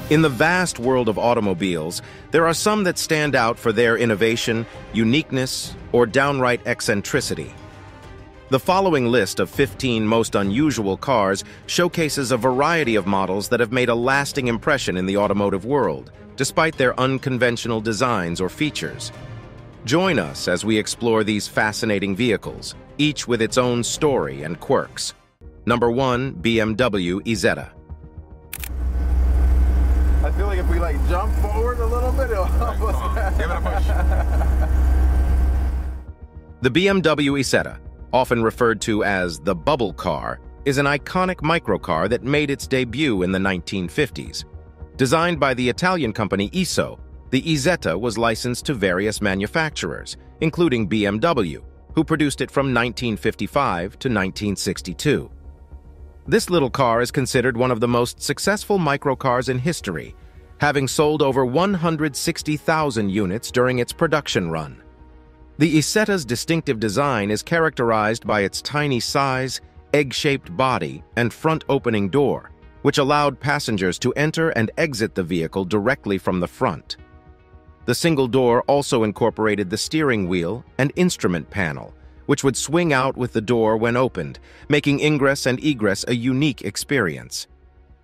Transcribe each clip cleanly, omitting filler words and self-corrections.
In the vast world of automobiles, there are some that stand out for their innovation, uniqueness, or downright eccentricity. The following list of 15 most unusual cars showcases a variety of models that have made a lasting impression in the automotive world, despite their unconventional designs or features. Join us as we explore these fascinating vehicles, each with its own story and quirks. Number 1, BMW Esa. I feel like if we jump forward a little bit, it'll help us. Give it a push. The BMW Esa, often referred to as the bubble car, is an iconic microcar that made its debut in the 1950s. Designed by the Italian company Esa, the Esa was licensed to various manufacturers, including BMW, who produced it from 1955 to 1962. This little car is considered one of the most successful microcars in history, having sold over 160,000 units during its production run. The Esa's distinctive design is characterized by its tiny size, egg-shaped body, and front-opening door, which allowed passengers to enter and exit the vehicle directly from the front. The single door also incorporated the steering wheel and instrument panel, which would swing out with the door when opened, making ingress and egress a unique experience.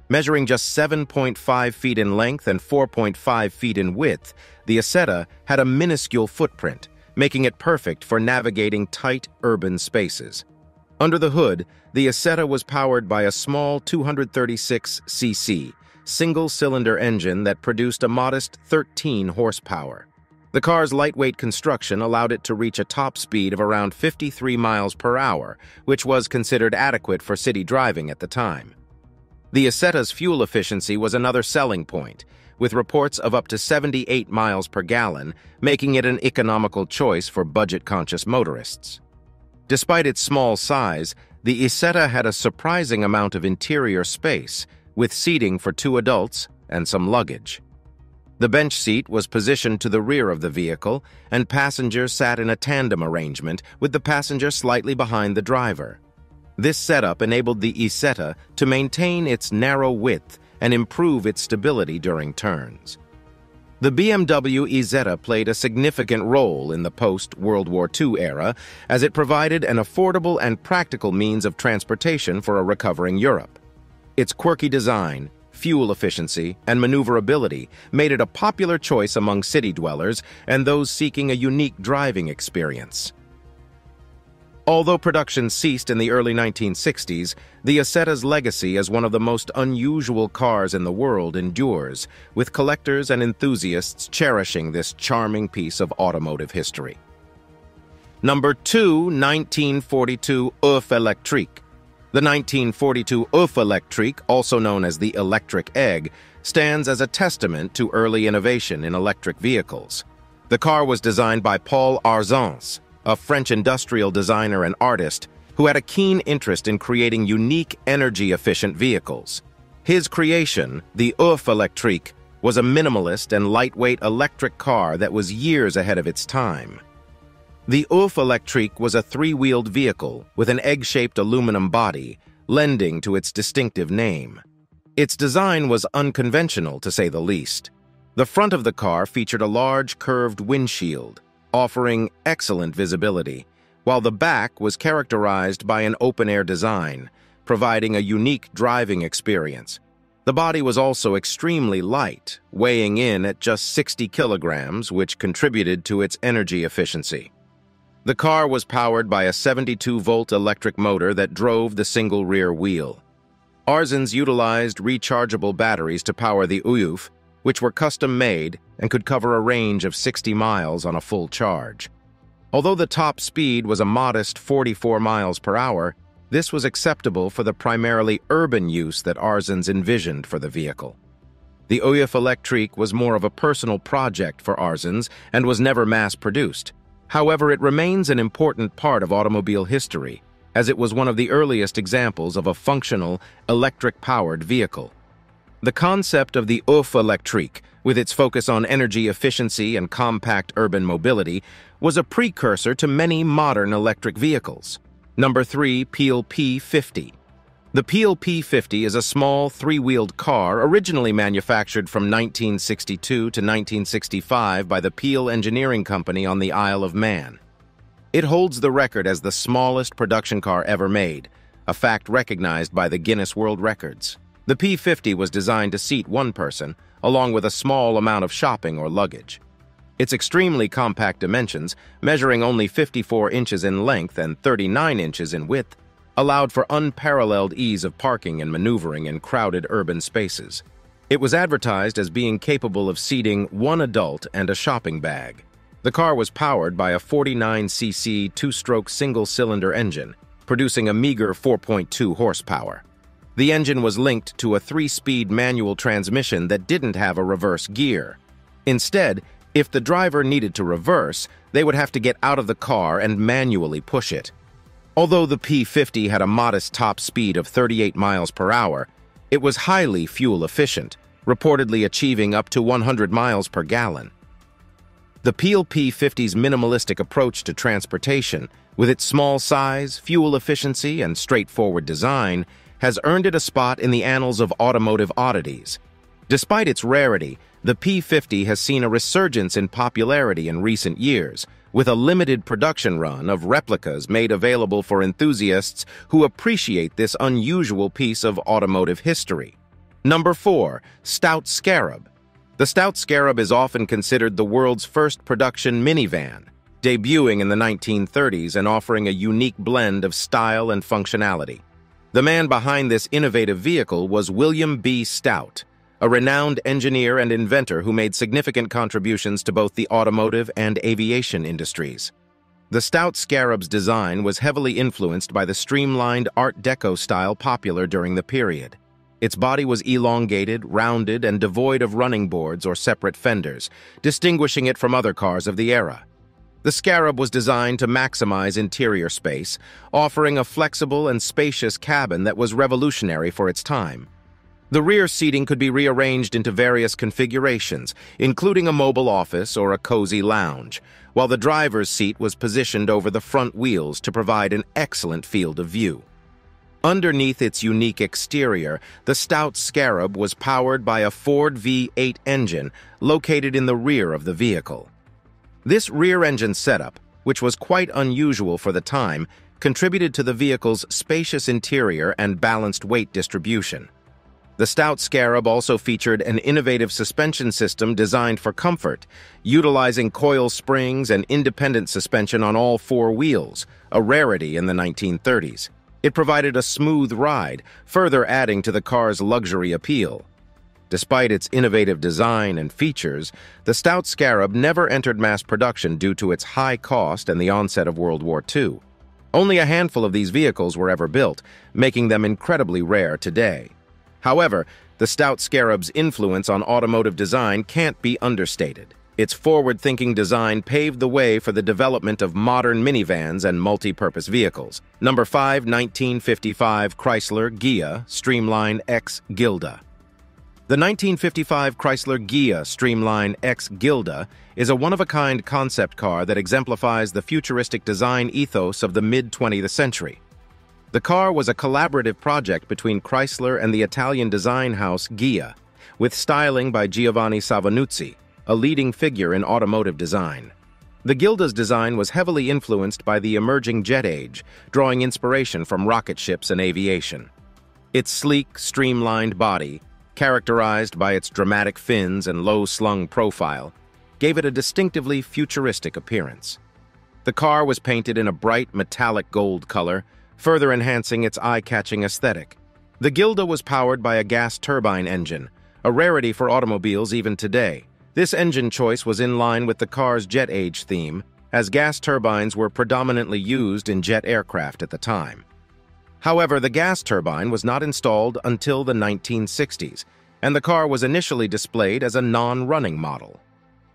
Measuring just 7.5 feet in length and 4.5 feet in width, the Esa had a minuscule footprint, making it perfect for navigating tight urban spaces. Under the hood, the Esa was powered by a small 236cc single-cylinder engine that produced a modest 13 horsepower. The car's lightweight construction allowed it to reach a top speed of around 53 miles per hour, which was considered adequate for city driving at the time. The Esa's fuel efficiency was another selling point, with reports of up to 78 miles per gallon, making it an economical choice for budget-conscious motorists. Despite its small size, the Esa had a surprising amount of interior space, with seating for 2 adults and some luggage. The bench seat was positioned to the rear of the vehicle, and passengers sat in a tandem arrangement, with the passenger slightly behind the driver. This setup enabled the Esa to maintain its narrow width and improve its stability during turns. The BMW Esa played a significant role in the post-World War II era, as it provided an affordable and practical means of transportation for a recovering Europe. Its quirky design, fuel efficiency, and maneuverability made it a popular choice among city dwellers and those seeking a unique driving experience. Although production ceased in the early 1960s, the Esa's legacy as one of the most unusual cars in the world endures, with collectors and enthusiasts cherishing this charming piece of automotive history. Number 2, 1942 Alfa Electrique. The 1942 Alfa Electrique, also known as the electric egg, stands as a testament to early innovation in electric vehicles. The car was designed by Paul Arzens, a French industrial designer and artist who had a keen interest in creating unique, energy-efficient vehicles. His creation, the Alfa Electrique, was a minimalist and lightweight electric car that was years ahead of its time. The Alfa Electrique was a 3-wheeled vehicle with an egg-shaped aluminum body, lending to its distinctive name. Its design was unconventional, to say the least. The front of the car featured a large, curved windshield, offering excellent visibility, while the back was characterized by an open-air design, providing a unique driving experience. The body was also extremely light, weighing in at just 60 kilograms, which contributed to its energy efficiency. The car was powered by a 72-volt electric motor that drove the single rear wheel. Arzens utilized rechargeable batteries to power the UF, which were custom-made and could cover a range of 60 miles on a full charge. Although the top speed was a modest 44 miles per hour, this was acceptable for the primarily urban use that Arzens envisioned for the vehicle. The UF Electrique was more of a personal project for Arzens and was never mass-produced. However, it remains an important part of automobile history, as it was one of the earliest examples of a functional, electric-powered vehicle. The concept of the Alfa Electrique, with its focus on energy efficiency and compact urban mobility, was a precursor to many modern electric vehicles. Number 3, Peel P50. The Peel P50 is a small, three-wheeled car originally manufactured from 1962 to 1965 by the Peel Engineering Company on the Isle of Man. It holds the record as the smallest production car ever made, a fact recognized by the Guinness World Records. The P50 was designed to seat one person, along with a small amount of shopping or luggage. Its extremely compact dimensions, measuring only 54 inches in length and 39 inches in width, allowed for unparalleled ease of parking and maneuvering in crowded urban spaces. It was advertised as being capable of seating one adult and a shopping bag. The car was powered by a 49cc two-stroke single-cylinder engine, producing a meager 4.2 horsepower. The engine was linked to a 3-speed manual transmission that didn't have a reverse gear. Instead, if the driver needed to reverse, they would have to get out of the car and manually push it. Although the P50 had a modest top speed of 38 miles per hour, it was highly fuel efficient, reportedly achieving up to 100 miles per gallon. The Peel P50's minimalistic approach to transportation, with its small size, fuel efficiency, and straightforward design, has earned it a spot in the annals of automotive oddities. Despite its rarity, the P50 has seen a resurgence in popularity in recent years, with a limited production run of replicas made available for enthusiasts who appreciate this unusual piece of automotive history. Number 4. Stout Scarab. The Stout Scarab is often considered the world's first production minivan, debuting in the 1930s and offering a unique blend of style and functionality. The man behind this innovative vehicle was William B. Stout, a renowned engineer and inventor who made significant contributions to both the automotive and aviation industries. The Stout Scarab's design was heavily influenced by the streamlined Art Deco style popular during the period. Its body was elongated, rounded, and devoid of running boards or separate fenders, distinguishing it from other cars of the era. The Scarab was designed to maximize interior space, offering a flexible and spacious cabin that was revolutionary for its time. The rear seating could be rearranged into various configurations, including a mobile office or a cozy lounge, while the driver's seat was positioned over the front wheels to provide an excellent field of view. Underneath its unique exterior, the Stout Scarab was powered by a Ford V8 engine located in the rear of the vehicle. This rear-engine setup, which was quite unusual for the time, contributed to the vehicle's spacious interior and balanced weight distribution. The Stout Scarab also featured an innovative suspension system designed for comfort, utilizing coil springs and independent suspension on all four wheels, a rarity in the 1930s. It provided a smooth ride, further adding to the car's luxury appeal. Despite its innovative design and features, the Stout Scarab never entered mass production due to its high cost and the onset of World War II. Only a handful of these vehicles were ever built, making them incredibly rare today. However, the Stout Scarab's influence on automotive design can't be understated. Its forward-thinking design paved the way for the development of modern minivans and multi-purpose vehicles. Number 5. 1955 Chrysler Ghia Streamline X Gilda. The 1955 Chrysler Ghia Streamline X Gilda is a one-of-a-kind concept car that exemplifies the futuristic design ethos of the mid-20th century. The car was a collaborative project between Chrysler and the Italian design house Ghia, with styling by Giovanni Savanuzzi, a leading figure in automotive design. The Gilda's design was heavily influenced by the emerging jet age, drawing inspiration from rocket ships and aviation. Its sleek, streamlined body, characterized by its dramatic fins and low-slung profile, gave it a distinctively futuristic appearance. The car was painted in a bright metallic gold color, further enhancing its eye-catching aesthetic. The Gilda was powered by a gas turbine engine, a rarity for automobiles even today. This engine choice was in line with the car's jet age theme, as gas turbines were predominantly used in jet aircraft at the time. However, the gas turbine was not installed until the 1960s, and the car was initially displayed as a non-running model.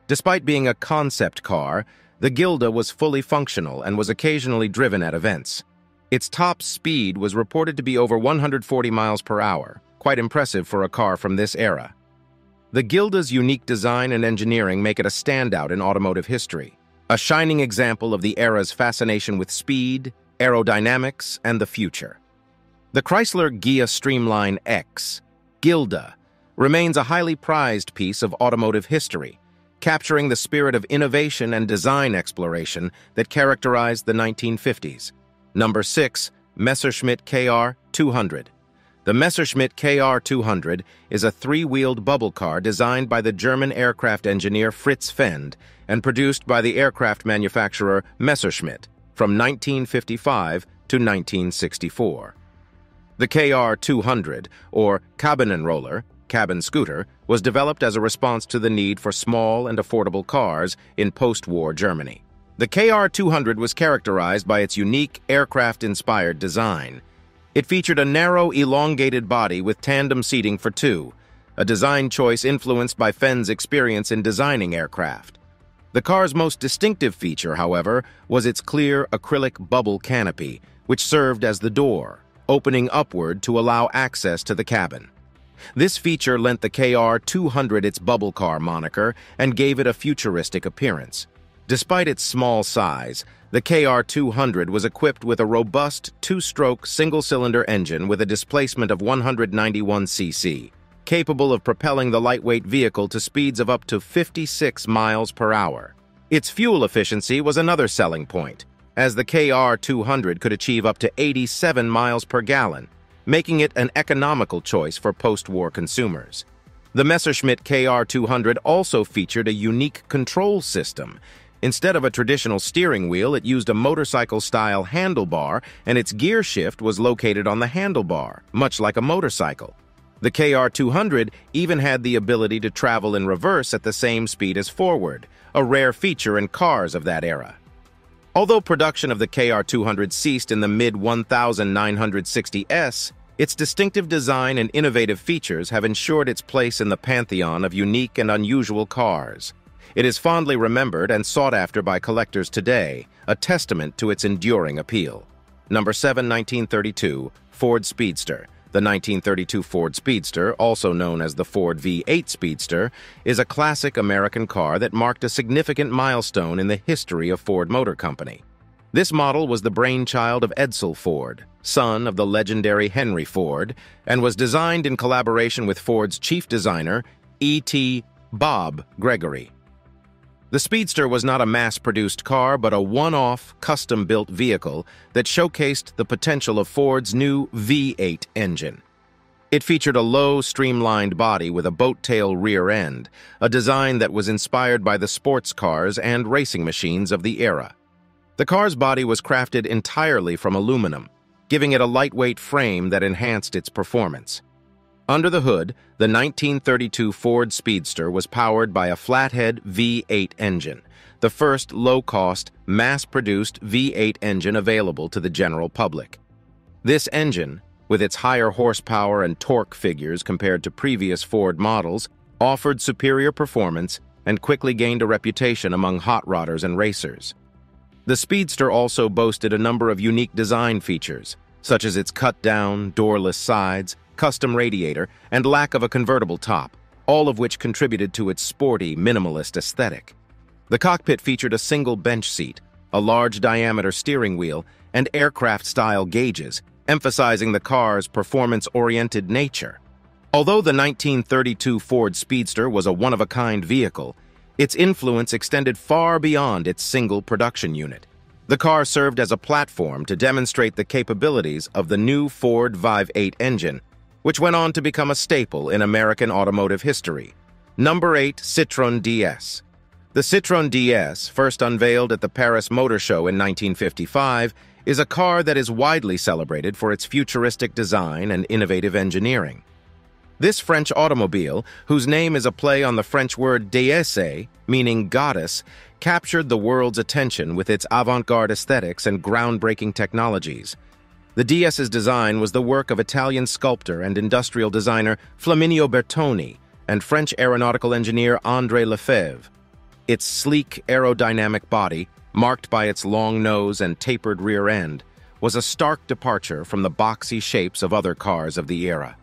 Despite being a concept car, the Gilda was fully functional and was occasionally driven at events. Its top speed was reported to be over 140 miles per hour, quite impressive for a car from this era. The Gilda's unique design and engineering make it a standout in automotive history, a shining example of the era's fascination with speed, aerodynamics, and the future. The Chrysler Ghia Streamline X, Gilda, remains a highly prized piece of automotive history, capturing the spirit of innovation and design exploration that characterized the 1950s. Number 6. Messerschmitt KR200. The Messerschmitt KR200 is a three-wheeled bubble car designed by the German aircraft engineer Fritz Fend and produced by the aircraft manufacturer Messerschmitt from 1955 to 1964. The KR200, or Cabinenroller, cabin scooter, was developed as a response to the need for small and affordable cars in post-war Germany. The KR200 was characterized by its unique aircraft-inspired design. It featured a narrow, elongated body with tandem seating for two, a design choice influenced by Fend's experience in designing aircraft. The car's most distinctive feature, however, was its clear acrylic bubble canopy, which served as the door, opening upward to allow access to the cabin. This feature lent the KR200 its bubble car moniker and gave it a futuristic appearance. Despite its small size, the KR200 was equipped with a robust two-stroke single-cylinder engine with a displacement of 191 cc, capable of propelling the lightweight vehicle to speeds of up to 56 miles per hour. Its fuel efficiency was another selling point, as the KR200 could achieve up to 87 miles per gallon, making it an economical choice for post-war consumers. The Messerschmitt KR200 also featured a unique control system. Instead of a traditional steering wheel, it used a motorcycle-style handlebar, and its gear shift was located on the handlebar, much like a motorcycle. The KR200 even had the ability to travel in reverse at the same speed as forward, a rare feature in cars of that era. Although production of the KR200 ceased in the mid-1960s, its distinctive design and innovative features have ensured its place in the pantheon of unique and unusual cars. It is fondly remembered and sought after by collectors today, a testament to its enduring appeal. Number 7. 1932 Ford Speedster. The 1932 Ford Speedster, also known as the Ford V8 Speedster, is a classic American car that marked a significant milestone in the history of Ford Motor Company. This model was the brainchild of Edsel Ford, son of the legendary Henry Ford, and was designed in collaboration with Ford's chief designer, E.T. Bob Gregory. The Speedster was not a mass-produced car, but a one-off, custom-built vehicle that showcased the potential of Ford's new V8 engine. It featured a low, streamlined body with a boat-tail rear end, a design that was inspired by the sports cars and racing machines of the era. The car's body was crafted entirely from aluminum, giving it a lightweight frame that enhanced its performance. Under the hood, the 1932 Ford Speedster was powered by a flathead V8 engine, the first low-cost, mass-produced V8 engine available to the general public. This engine, with its higher horsepower and torque figures compared to previous Ford models, offered superior performance and quickly gained a reputation among hot rodders and racers. The Speedster also boasted a number of unique design features, such as its cut-down, doorless sides, custom radiator, and lack of a convertible top, all of which contributed to its sporty, minimalist aesthetic. The cockpit featured a single bench seat, a large-diameter steering wheel, and aircraft-style gauges, emphasizing the car's performance-oriented nature. Although the 1932 Ford Speedster was a one-of-a-kind vehicle, its influence extended far beyond its single production unit. The car served as a platform to demonstrate the capabilities of the new Ford V8 engine, which went on to become a staple in American automotive history. Number 8. Citroen DS. The Citroen DS, first unveiled at the Paris Motor Show in 1955, is a car that is widely celebrated for its futuristic design and innovative engineering. This French automobile, whose name is a play on the French word déesse, meaning goddess, captured the world's attention with its avant-garde aesthetics and groundbreaking technologies. The DS's design was the work of Italian sculptor and industrial designer Flaminio Bertoni and French aeronautical engineer André Lefebvre. Its sleek, aerodynamic body, marked by its long nose and tapered rear end, was a stark departure from the boxy shapes of other cars of the era.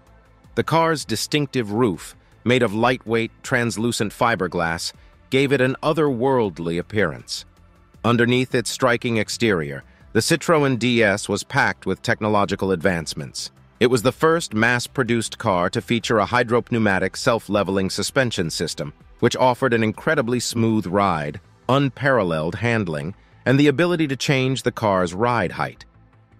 The car's distinctive roof, made of lightweight, translucent fiberglass, gave it an otherworldly appearance. Underneath its striking exterior, the Citroen DS was packed with technological advancements. It was the first mass-produced car to feature a hydropneumatic self-leveling suspension system, which offered an incredibly smooth ride, unparalleled handling, and the ability to change the car's ride height.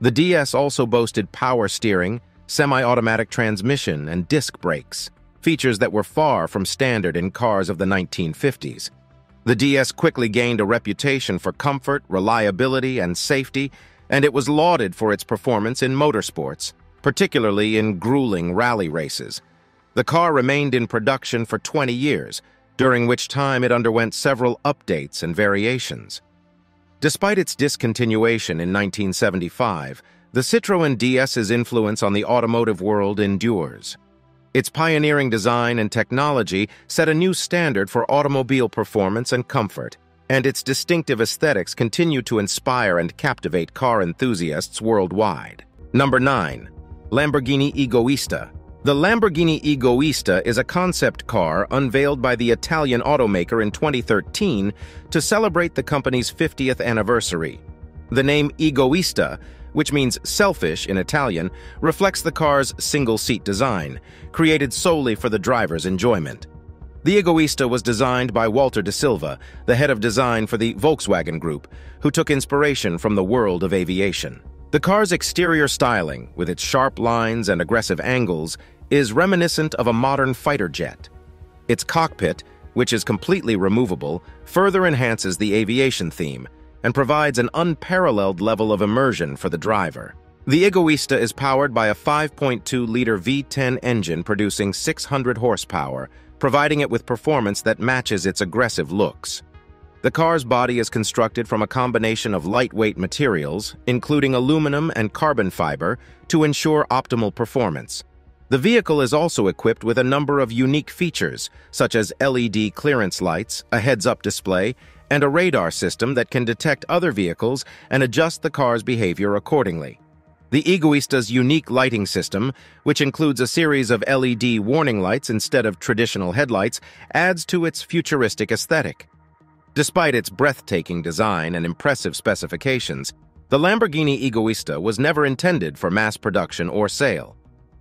The DS also boasted power steering, semi-automatic transmission, and disc brakes, features that were far from standard in cars of the 1950s. The DS quickly gained a reputation for comfort, reliability, and safety, and it was lauded for its performance in motorsports, particularly in grueling rally races. The car remained in production for 20 years, during which time it underwent several updates and variations. Despite its discontinuation in 1975, the Citroen DS's influence on the automotive world endures. Its pioneering design and technology set a new standard for automobile performance and comfort, and its distinctive aesthetics continue to inspire and captivate car enthusiasts worldwide. Number 9. Lamborghini Egoista. The Lamborghini Egoista is a concept car unveiled by the Italian automaker in 2013 to celebrate the company's 50th anniversary. The name Egoista, which means selfish in Italian, reflects the car's single-seat design, created solely for the driver's enjoyment. The Egoista was designed by Walter de Silva, the head of design for the Volkswagen Group, who took inspiration from the world of aviation. The car's exterior styling, with its sharp lines and aggressive angles, is reminiscent of a modern fighter jet. Its cockpit, which is completely removable, further enhances the aviation theme and provides an unparalleled level of immersion for the driver. The Egoista is powered by a 5.2-liter V10 engine producing 600 horsepower, providing it with performance that matches its aggressive looks. The car's body is constructed from a combination of lightweight materials, including aluminum and carbon fiber, to ensure optimal performance. The vehicle is also equipped with a number of unique features, such as LED clearance lights, a heads-up display, and a radar system that can detect other vehicles and adjust the car's behavior accordingly. The Egoista's unique lighting system, which includes a series of LED warning lights instead of traditional headlights, adds to its futuristic aesthetic. Despite its breathtaking design and impressive specifications, the Lamborghini Egoista was never intended for mass production or sale.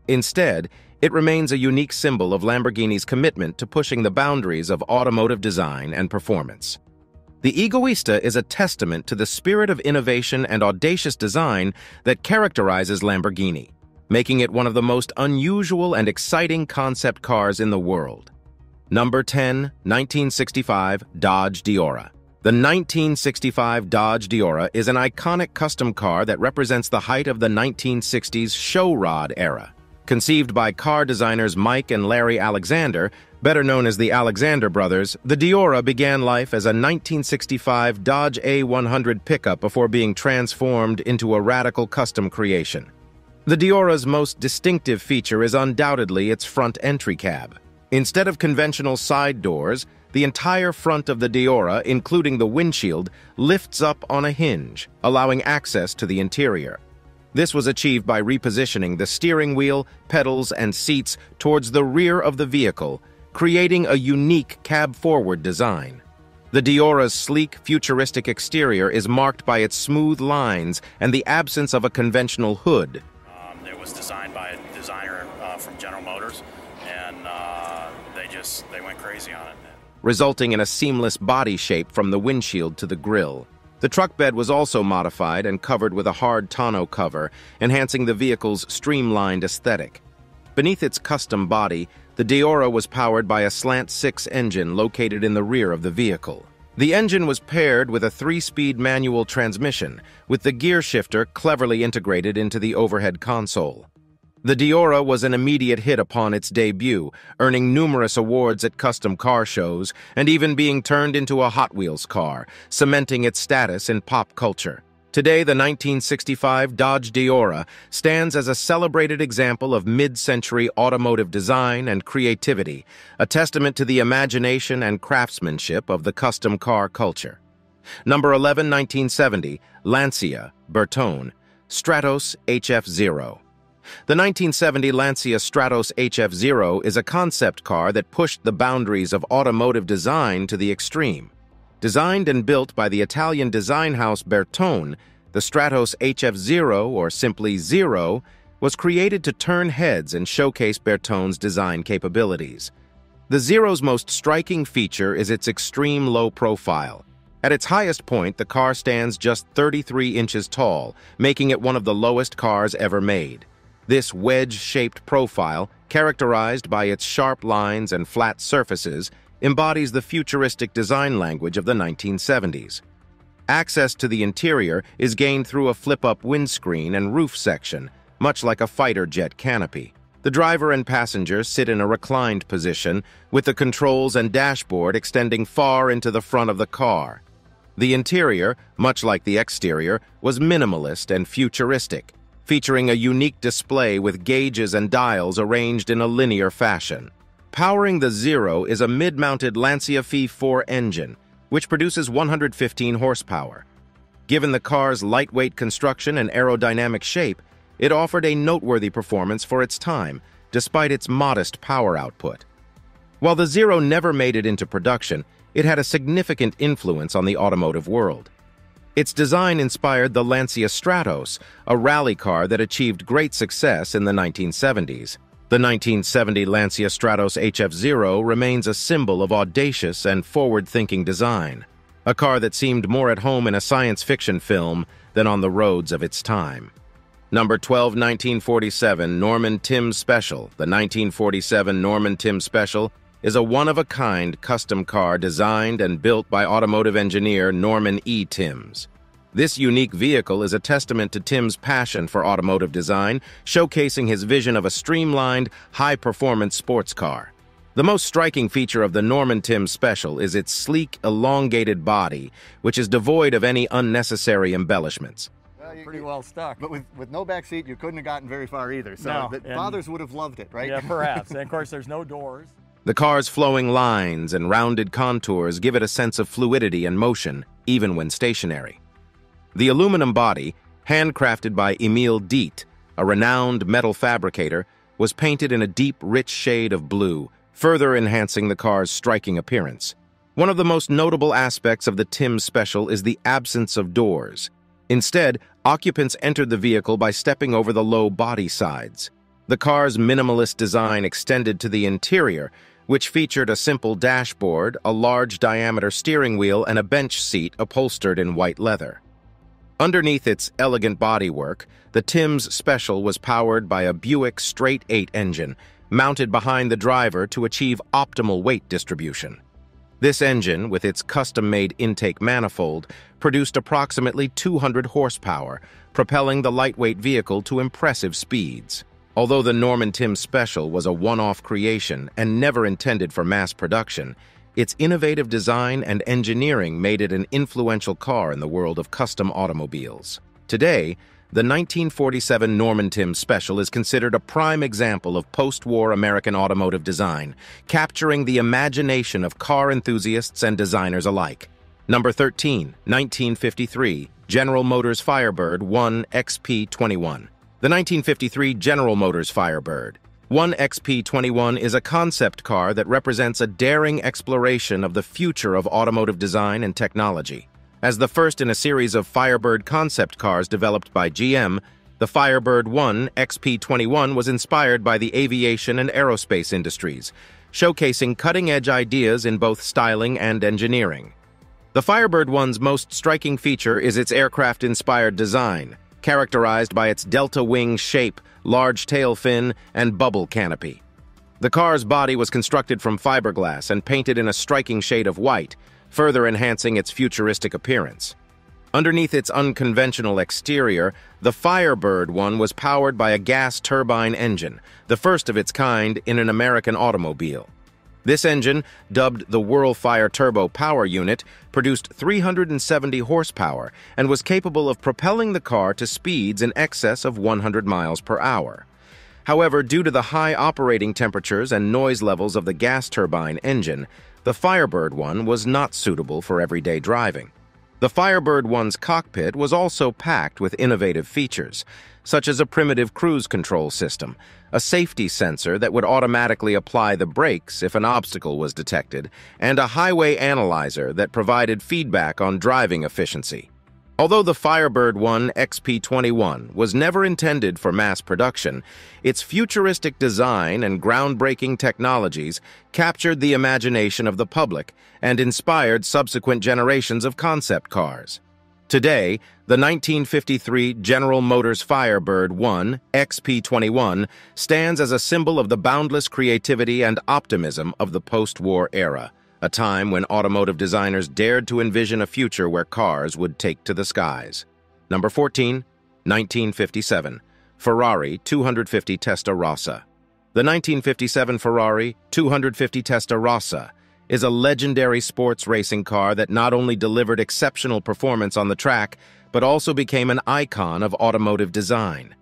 Instead, it remains a unique symbol of Lamborghini's commitment to pushing the boundaries of automotive design and performance. The Egoista is a testament to the spirit of innovation and audacious design that characterizes Lamborghini, making it one of the most unusual and exciting concept cars in the world. Number 10. 1965 Dodge Diora. The 1965 Dodge Diora is an iconic custom car that represents the height of the 1960s show rod era. Conceived by car designers Mike and Larry Alexander, better known as the Alexander brothers, the Diora began life as a 1965 Dodge A100 pickup before being transformed into a radical custom creation. The Diora's most distinctive feature is undoubtedly its front entry cab. Instead of conventional side doors, the entire front of the Diora, including the windshield, lifts up on a hinge, allowing access to the interior. This was achieved by repositioning the steering wheel, pedals, and seats towards the rear of the vehicle, creating a unique cab-forward design. The Diora's sleek, futuristic exterior is marked by its smooth lines and the absence of a conventional hood. It was designed by a designer from General Motors, and they went crazy on it. Resulting in a seamless body shape from the windshield to the grille. The truck bed was also modified and covered with a hard tonneau cover, enhancing the vehicle's streamlined aesthetic. Beneath its custom body, the Diora was powered by a slant-six engine located in the rear of the vehicle. The engine was paired with a 3-speed manual transmission, with the gear shifter cleverly integrated into the overhead console. The Diora was an immediate hit upon its debut, earning numerous awards at custom car shows and even being turned into a Hot Wheels car, cementing its status in pop culture. Today, the 1965 Dodge Diora stands as a celebrated example of mid-century automotive design and creativity, a testament to the imagination and craftsmanship of the custom car culture. Number 11, 1970, Lancia Stratos HF0. The 1970 Lancia Stratos HF0 is a concept car that pushed the boundaries of automotive design to the extreme. Designed and built by the Italian design house Bertone, the Stratos HF0, or simply Zero, was created to turn heads and showcase Bertone's design capabilities. The Zero's most striking feature is its extreme low profile. At its highest point, the car stands just 33 inches tall, making it one of the lowest cars ever made. This wedge-shaped profile, characterized by its sharp lines and flat surfaces, embodies the futuristic design language of the 1970s. Access to the interior is gained through a flip-up windscreen and roof section, much like a fighter jet canopy. The driver and passengers sit in a reclined position, with the controls and dashboard extending far into the front of the car. The interior, much like the exterior, was minimalist and futuristic, featuring a unique display with gauges and dials arranged in a linear fashion. Powering the Zero is a mid-mounted Lancia Stratos engine, which produces 115 horsepower. Given the car's lightweight construction and aerodynamic shape, it offered a noteworthy performance for its time, despite its modest power output. While the Zero never made it into production, it had a significant influence on the automotive world. Its design inspired the Lancia Stratos, a rally car that achieved great success in the 1970s. The 1970 Lancia Stratos HF0 remains a symbol of audacious and forward-thinking design, a car that seemed more at home in a science fiction film than on the roads of its time. Number 12, 1947 Norman Timms Special. The 1947 Norman Timms Special is a one-of-a-kind custom car designed and built by automotive engineer Norman E. Timms. This unique vehicle is a testament to Timms' passion for automotive design, showcasing his vision of a streamlined, high-performance sports car. The most striking feature of the Norman Timms Special is its sleek, elongated body, which is devoid of any unnecessary embellishments. Pretty well stuck. But with no back seat, you couldn't have gotten very far either. So no, the fathers would have loved it, right? Yeah, perhaps. And of course, there's no doors. The car's flowing lines and rounded contours give it a sense of fluidity and motion, even when stationary. The aluminum body, handcrafted by Emil Diet, a renowned metal fabricator, was painted in a deep, rich shade of blue, further enhancing the car's striking appearance. One of the most notable aspects of the Timms Special is the absence of doors. Instead, occupants entered the vehicle by stepping over the low body sides. The car's minimalist design extended to the interior, which featured a simple dashboard, a large-diameter steering wheel, and a bench seat upholstered in white leather. Underneath its elegant bodywork, the Timms Special was powered by a Buick straight-8 engine, mounted behind the driver to achieve optimal weight distribution. This engine, with its custom-made intake manifold, produced approximately 200 horsepower, propelling the lightweight vehicle to impressive speeds. Although the Norman Timms Special was a one-off creation and never intended for mass production, its innovative design and engineering made it an influential car in the world of custom automobiles. Today, the 1947 Norman Timms Special is considered a prime example of post-war American automotive design, capturing the imagination of car enthusiasts and designers alike. Number 13, 1953, General Motors Firebird 1 XP21. The 1953 General Motors Firebird 1 XP21 is a concept car that represents a daring exploration of the future of automotive design and technology. As the first in a series of Firebird concept cars developed by GM, the Firebird 1 XP21 was inspired by the aviation and aerospace industries, showcasing cutting-edge ideas in both styling and engineering. The Firebird 1's most striking feature is its aircraft-inspired design, characterized by its delta wing shape, large tail fin, and bubble canopy. The car's body was constructed from fiberglass and painted in a striking shade of white, further enhancing its futuristic appearance. Underneath its unconventional exterior, the Firebird 1 was powered by a gas turbine engine, the first of its kind in an American automobile. This engine, dubbed the Whirlfire Turbo Power Unit, produced 370 horsepower and was capable of propelling the car to speeds in excess of 100 miles per hour. However, due to the high operating temperatures and noise levels of the gas turbine engine, the Firebird 1 was not suitable for everyday driving. The Firebird 1's cockpit was also packed with innovative features, such as a primitive cruise control system, a safety sensor that would automatically apply the brakes if an obstacle was detected, and a highway analyzer that provided feedback on driving efficiency. Although the Firebird 1 XP21 was never intended for mass production, its futuristic design and groundbreaking technologies captured the imagination of the public and inspired subsequent generations of concept cars. Today, the 1953 General Motors Firebird 1 XP21 stands as a symbol of the boundless creativity and optimism of the post-war era, a time when automotive designers dared to envision a future where cars would take to the skies. Number 14, 1957, Ferrari 250 Testarossa. The 1957 Ferrari 250 Testarossa is a legendary sports racing car that not only delivered exceptional performance on the track, but also became an icon of automotive design.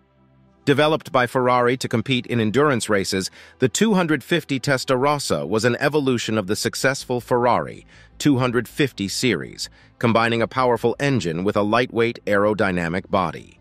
Developed by Ferrari to compete in endurance races, the 250 Testarossa was an evolution of the successful Ferrari 250 series, combining a powerful engine with a lightweight aerodynamic body.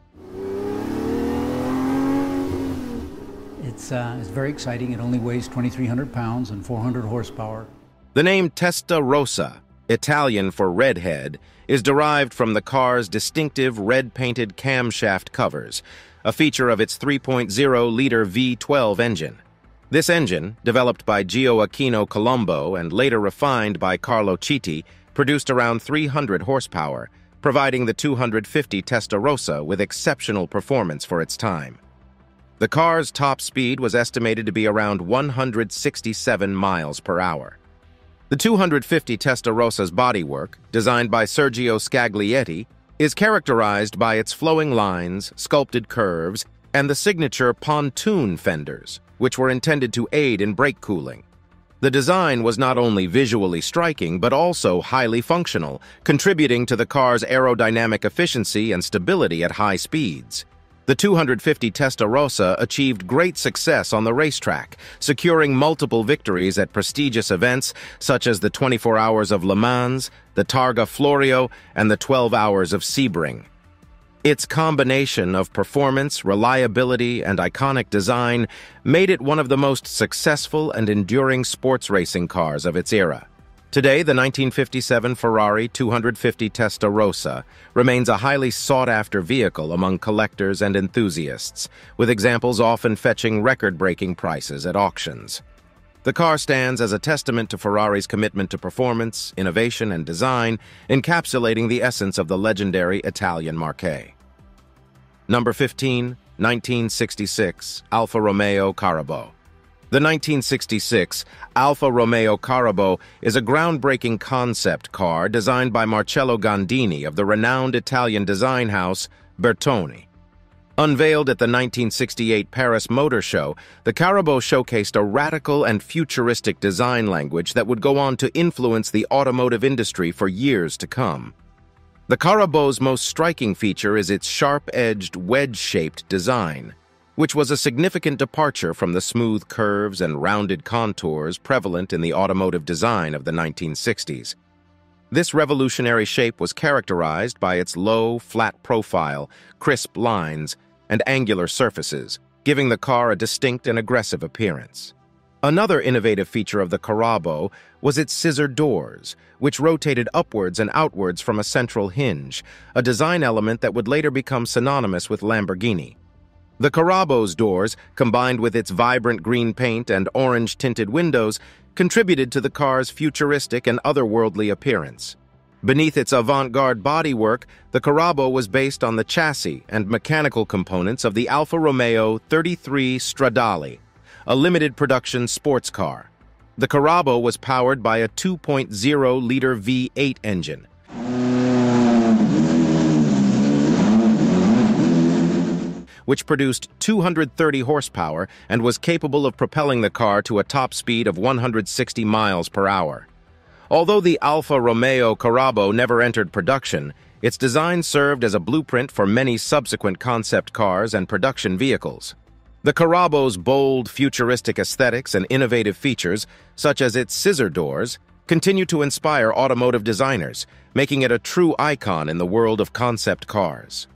It's very exciting. It only weighs 2,300 pounds and 400 horsepower. The name Testarossa, Italian for redhead, is derived from the car's distinctive red-painted camshaft covers, a feature of its 3.0-liter V12 engine. This engine, developed by Gioacchino Colombo and later refined by Carlo Citti, produced around 300 horsepower, providing the 250 Testarossa with exceptional performance for its time. The car's top speed was estimated to be around 167 miles per hour. The 250 Testarossa's bodywork, designed by Sergio Scaglietti, is characterized by its flowing lines, sculpted curves, and the signature pontoon fenders, which were intended to aid in brake cooling. The design was not only visually striking, but also highly functional, contributing to the car's aerodynamic efficiency and stability at high speeds. The 250 Testarossa achieved great success on the racetrack, securing multiple victories at prestigious events such as the 24 Hours of Le Mans, the Targa Florio, and the 12 Hours of Sebring. Its combination of performance, reliability, and iconic design made it one of the most successful and enduring sports racing cars of its era. Today, the 1957 Ferrari 250 Testarossa remains a highly sought-after vehicle among collectors and enthusiasts, with examples often fetching record-breaking prices at auctions. The car stands as a testament to Ferrari's commitment to performance, innovation, and design, encapsulating the essence of the legendary Italian marque. Number 15, 1966, Alfa Romeo Carabo. The 1966 Alfa Romeo Carabo is a groundbreaking concept car designed by Marcello Gandini of the renowned Italian design house Bertone. Unveiled at the 1968 Paris Motor Show, the Carabo showcased a radical and futuristic design language that would go on to influence the automotive industry for years to come. The Carabo's most striking feature is its sharp-edged, wedge-shaped design, which was a significant departure from the smooth curves and rounded contours prevalent in the automotive design of the 1960s. This revolutionary shape was characterized by its low, flat profile, crisp lines, and angular surfaces, giving the car a distinct and aggressive appearance. Another innovative feature of the Carabo was its scissor doors, which rotated upwards and outwards from a central hinge, a design element that would later become synonymous with Lamborghini. The Carabo's doors, combined with its vibrant green paint and orange-tinted windows, contributed to the car's futuristic and otherworldly appearance. Beneath its avant-garde bodywork, the Carabo was based on the chassis and mechanical components of the Alfa Romeo 33 Stradale, a limited-production sports car. The Carabo was powered by a 2.0-liter V8 engine, which produced 230 horsepower and was capable of propelling the car to a top speed of 160 miles per hour. Although the Alfa Romeo Carabo never entered production, its design served as a blueprint for many subsequent concept cars and production vehicles. The Carabo's bold, futuristic aesthetics and innovative features, such as its scissor doors, continue to inspire automotive designers, making it a true icon in the world of concept cars.